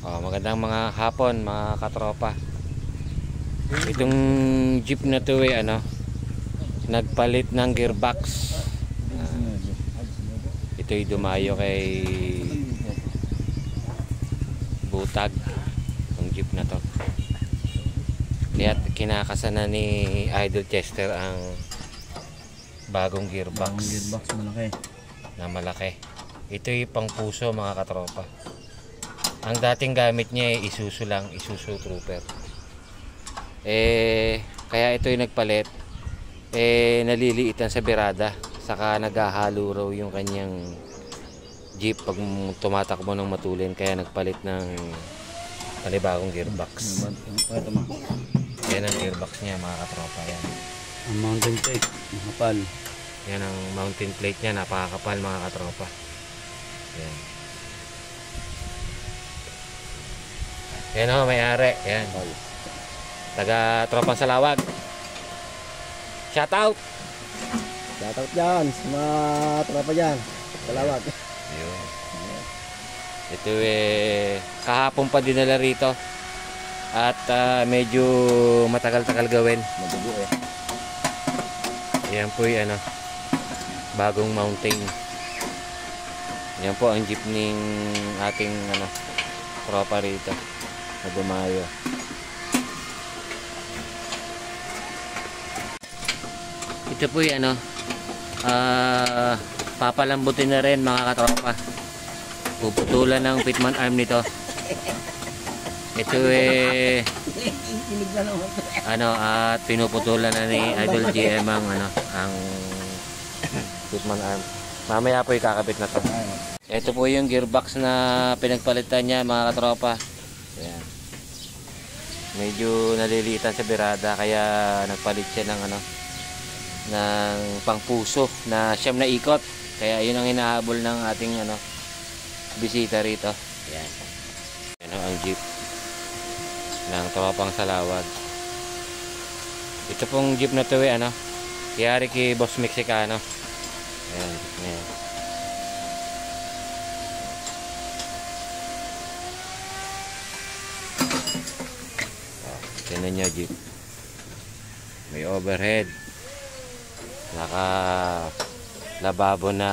Magandang mga hapon mga katropa. Itong jeep na to nagpalit ng gearbox. Ito'y dumayo kay Butag, yung jeep na to. Kaya't kinakasana ni Idol Chester ang bagong gearbox. Malaki. Na malaki. Ito'y pang puso mga katropa. Ang dating gamit niya ay Isuzu lang, Isuzu Trooper. Kaya ito'y nagpalit. Naliliitan sa birada. Saka naghahalo raw yung kanyang jeep pag tumatakbo ng matulin. Kaya nagpalit ng panibagong gearbox. Yan ang gearbox niya mga katropa. Yan. Ang mountain plate, makapal. Yan ang mountain plate niya, napakakapal mga katropa. Yan. Yan o, may-ari. Yan. Taga Tropang Salawag. Shout out! Shout out dyan sa mga tropa dyan. Salawag. Yun. Ito kahapon pa dinala rito. At medyo matagal-tagal gawin. Madugo Yan po yung bagong mountain. Yan po ang jeep ng ating tropa rito na dumayo. Ito po yung papalambutin na rin mga katropa. Puputulan ng pitman arm nito. Ito at pinuputulan na ni Idol GM ang pitman arm. Mamaya po ikakabit na to. Ito po yung gearbox na pinagpalitan niya mga katropa. Ayan. Medyo nalilitan sa birada kaya nagpalit siya ng ng pangpuso na siyam na ikot. Kaya yun ang hinahabol ng ating bisita rito. Ayan. Yan ang jeep ng Tropang Salawag. Ito pong jeep na to yari kay Boss Mexicano. Ayan. Ayan. Tignan nyo jeep. May overhead. Naka lababo na.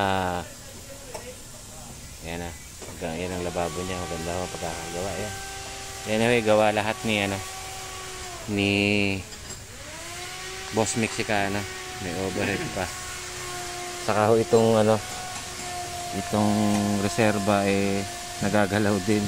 Ayan na. Yan ang lababo niya. Maganda ang pagkakagawa. Ayan. Anyway, gawa lahat ni Boss Mexicano. May overhead pa. Saka itong itong reserva nagagalaw din.